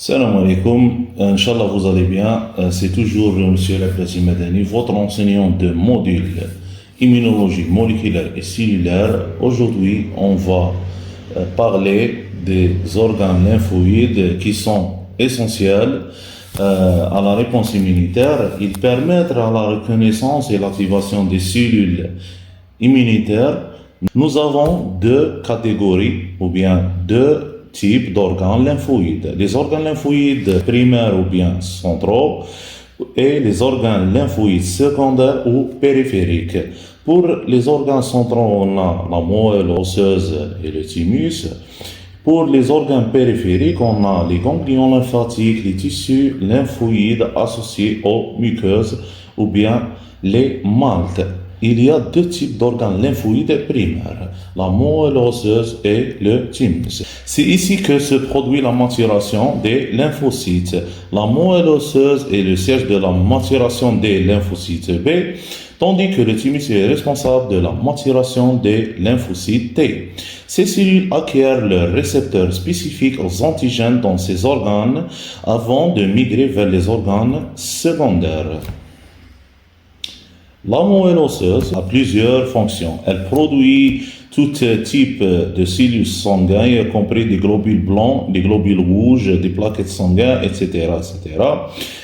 Salam alaikum, Inch'Allah vous allez bien. C'est toujours Monsieur Laplace Madani, votre enseignant de module immunologie moléculaire et cellulaire. Aujourd'hui, on va parler des organes lymphoïdes qui sont essentiels à la réponse immunitaire. Ils permettent à la reconnaissance et l'activation des cellules immunitaires. Nous avons deux catégories ou bien deux types d'organes lymphoïdes. Les organes lymphoïdes primaires ou bien centraux et les organes lymphoïdes secondaires ou périphériques. Pour les organes centraux, on a la moelle osseuse et le thymus. Pour les organes périphériques, on a les ganglions lymphatiques, les tissus lymphoïdes associés aux muqueuses ou bien les maltes. Il y a deux types d'organes lymphoïdes primaires, la moelle osseuse et le thymus. C'est ici que se produit la maturation des lymphocytes. La moelle osseuse est le siège de la maturation des lymphocytes B, tandis que le thymus est responsable de la maturation des lymphocytes T. Ces cellules acquièrent leurs récepteurs spécifiques aux antigènes dans ces organes avant de migrer vers les organes secondaires. La moelle osseuse a plusieurs fonctions. Elle produit tout type de cellules sanguines, y compris des globules blancs, des globules rouges, des plaquettes sanguines, etc., etc.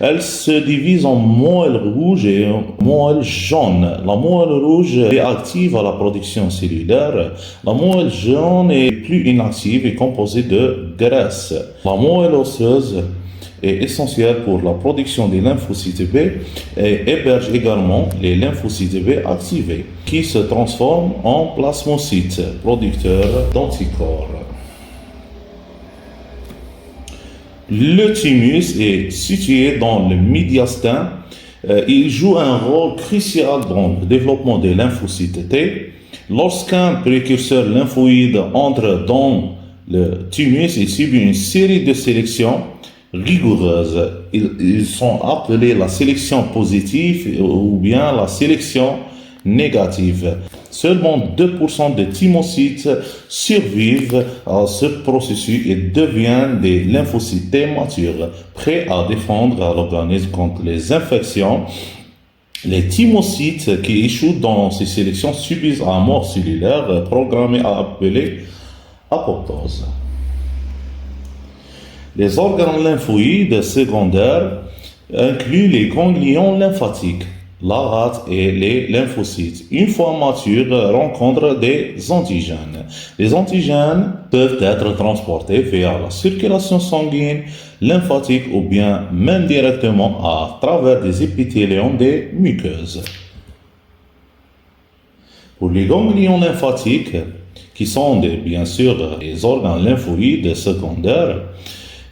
Elle se divise en moelle rouge et moelle jaune. La moelle rouge est active à la production cellulaire. La moelle jaune est plus inactive et composée de graisse. La moelle osseuse est essentielle pour la production des lymphocytes B et héberge également les lymphocytes B activés qui se transforment en plasmocytes, producteurs d'anticorps. Le thymus est situé dans le médiastin. Il joue un rôle crucial dans le développement des lymphocytes T. Lorsqu'un précurseur lymphoïde entre dans le thymus, il subit une série de sélections rigoureuses. Ils sont appelés la sélection positive ou bien la sélection négative. Seulement 2% des thymocytes survivent à ce processus et deviennent des lymphocytes T matures, prêts à défendre l'organisme contre les infections. Les thymocytes qui échouent dans ces sélections subissent la mort cellulaire programmée appelée apoptose. Les organes lymphoïdes secondaires incluent les ganglions lymphatiques, la rate et les lymphocytes. Une fois matures, rencontrent des antigènes. Les antigènes peuvent être transportés via la circulation sanguine, lymphatique ou bien même directement à travers des épithéliums des muqueuses. Pour les ganglions lymphatiques, qui sont bien sûr les organes lymphoïdes secondaires,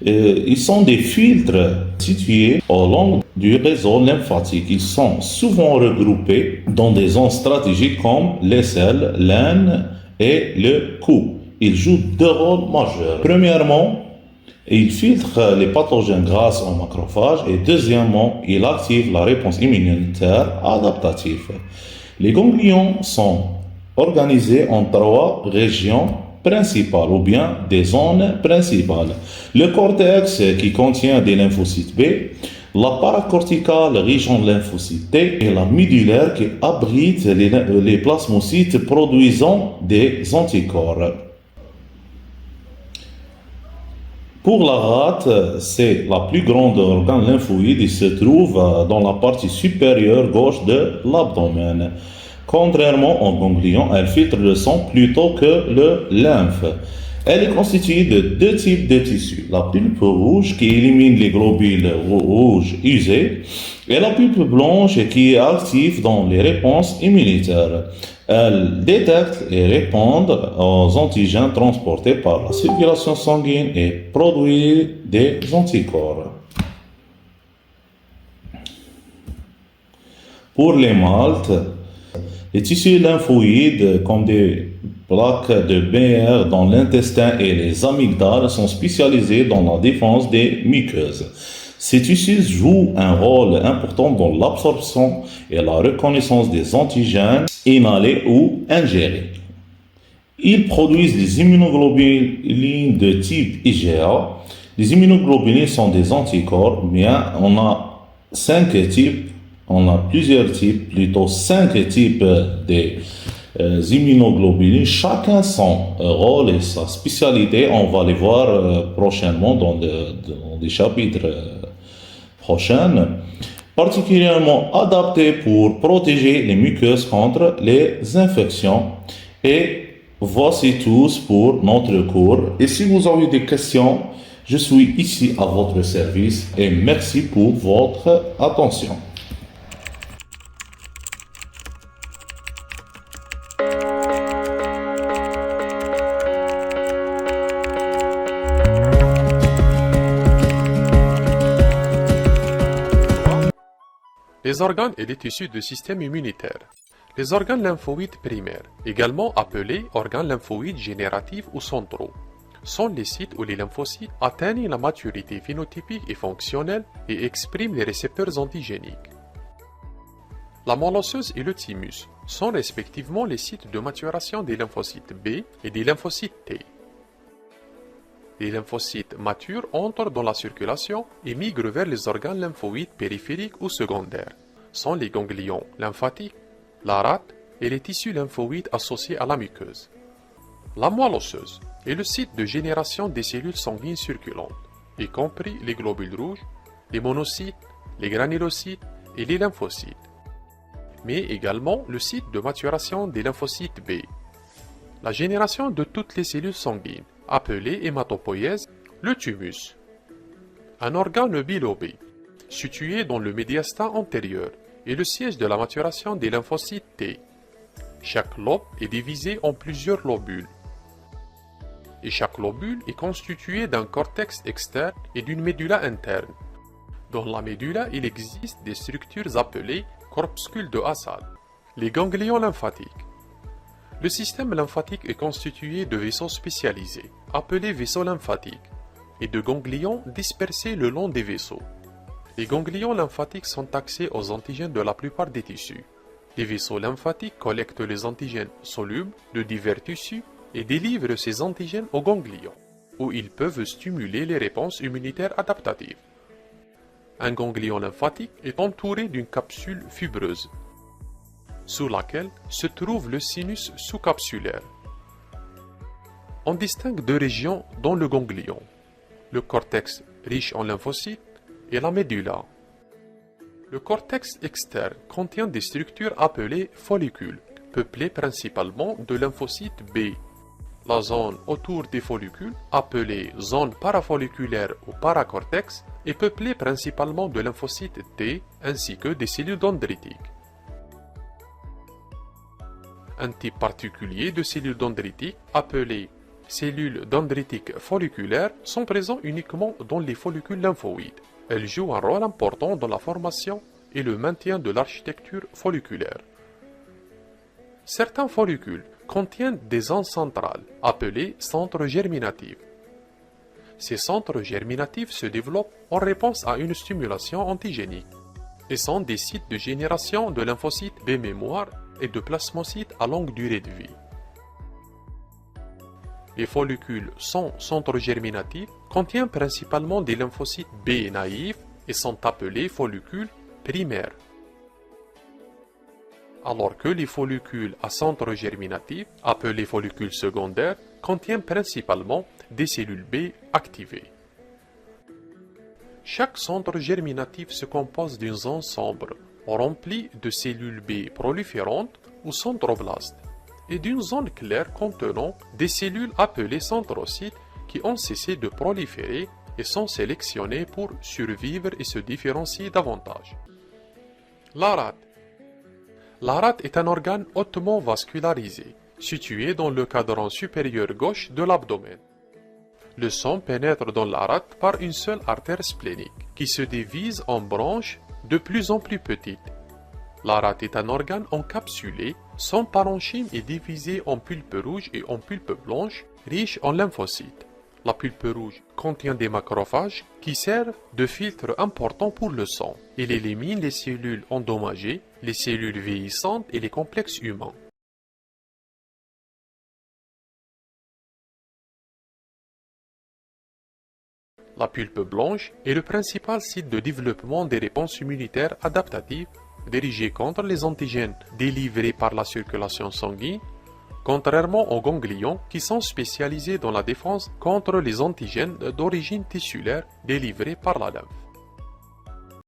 ils sont des filtres situés au long du réseau lymphatique. Ils sont souvent regroupés dans des zones stratégiques comme l'aisselle, l'aine et le cou. Ils jouent deux rôles majeurs. Premièrement, ils filtrent les pathogènes grâce aux macrophages et deuxièmement, ils activent la réponse immunitaire adaptative. Les ganglions sont organisés en trois régions principales ou bien des zones principales. Le cortex qui contient des lymphocytes B, la paracorticale riche en lymphocytes T et la médulaire qui abrite les plasmocytes produisant des anticorps. Pour la rate, c'est la plus grande organe lymphoïde. Il se trouve dans la partie supérieure gauche de l'abdomen. Contrairement aux ganglions, elle filtre le sang plutôt que le lymphe. Elle est constituée de deux types de tissus. La pulpe rouge qui élimine les globules rouges usés et la pulpe blanche qui est active dans les réponses immunitaires. Elle détecte et répond aux antigènes transportés par la circulation sanguine et produit des anticorps. Pour les maltes, les tissus lymphoïdes, comme des plaques de BR dans l'intestin et les amygdales, sont spécialisés dans la défense des muqueuses. Ces tissus jouent un rôle important dans l'absorption et la reconnaissance des antigènes inhalés ou ingérés. Ils produisent des immunoglobulines de type IgA. Les immunoglobulines sont des anticorps, bien on a cinq types, on a plusieurs types, plutôt cinq types des immunoglobulines, chacun son rôle et sa spécialité. On va les voir prochainement dans des chapitres prochains, particulièrement adaptés pour protéger les muqueuses contre les infections. Et voici tous pour notre cours. Et si vous avez des questions, je suis ici à votre service et merci pour votre attention. Les organes et les tissus du système immunitaire. Les organes lymphoïdes primaires, également appelés organes lymphoïdes génératifs ou centraux, sont les sites où les lymphocytes atteignent la maturité phénotypique et fonctionnelle et expriment les récepteurs antigéniques. La moelle osseuse et le thymus sont respectivement les sites de maturation des lymphocytes B et des lymphocytes T. Les lymphocytes matures entrent dans la circulation et migrent vers les organes lymphoïdes périphériques ou secondaires, sont les ganglions lymphatiques, la rate et les tissus lymphoïdes associés à la muqueuse. La moelle osseuse est le site de génération des cellules sanguines circulantes, y compris les globules rouges, les monocytes, les granulocytes et les lymphocytes, mais également le site de maturation des lymphocytes B. La génération de toutes les cellules sanguines, appelée hématopoïèse, le thymus. Un organe bilobé, situé dans le médiastin antérieur, est le siège de la maturation des lymphocytes T. Chaque lobe est divisé en plusieurs lobules. Et chaque lobule est constitué d'un cortex externe et d'une médula interne. Dans la médula, il existe des structures appelées corpuscules de Hassall. Les ganglions lymphatiques. Le système lymphatique est constitué de vaisseaux spécialisés, appelés vaisseaux lymphatiques, et de ganglions dispersés le long des vaisseaux. Les ganglions lymphatiques sont axés aux antigènes de la plupart des tissus. Les vaisseaux lymphatiques collectent les antigènes solubles de divers tissus et délivrent ces antigènes aux ganglions, où ils peuvent stimuler les réponses immunitaires adaptatives. Un ganglion lymphatique est entouré d'une capsule fibreuse, sous laquelle se trouve le sinus sous-capsulaire. On distingue deux régions dans le ganglion, le cortex riche en lymphocytes et la médula. Le cortex externe contient des structures appelées follicules, peuplées principalement de lymphocytes B. La zone autour des follicules, appelée zone parafolliculaire ou paracortex, est peuplée principalement de lymphocytes T ainsi que des cellules dendritiques. Un type particulier de cellules dendritiques, appelées cellules dendritiques folliculaires, sont présents uniquement dans les follicules lymphoïdes. Elles jouent un rôle important dans la formation et le maintien de l'architecture folliculaire. Certains follicules contiennent des zones centrales, appelées centres germinatifs. Ces centres germinatifs se développent en réponse à une stimulation antigénique et sont des sites de génération de lymphocytes B mémoire et de plasmocytes à longue durée de vie. Les follicules sans centre germinatif contiennent principalement des lymphocytes B naïfs et sont appelés follicules primaires. Alors que les follicules à centre germinatif, appelés follicules secondaires, contiennent principalement des cellules B activées. Chaque centre germinatif se compose d'une zone sombre, remplie de cellules B proliférantes ou centroblastes, et d'une zone claire contenant des cellules appelées centrocytes qui ont cessé de proliférer et sont sélectionnées pour survivre et se différencier davantage. La rate. La rate est un organe hautement vascularisé, situé dans le cadran supérieur gauche de l'abdomen. Le sang pénètre dans la rate par une seule artère splénique, qui se divise en branches de plus en plus petites. La rate est un organe encapsulé, son parenchyme est divisé en pulpe rouge et en pulpe blanche, riche en lymphocytes. La pulpe rouge contient des macrophages qui servent de filtre important pour le sang. Il élimine les cellules endommagées, les cellules vieillissantes et les complexes humains. La pulpe blanche est le principal site de développement des réponses immunitaires adaptatives dirigées contre les antigènes délivrés par la circulation sanguine, contrairement aux ganglions qui sont spécialisés dans la défense contre les antigènes d'origine tissulaire délivrés par la lymphe.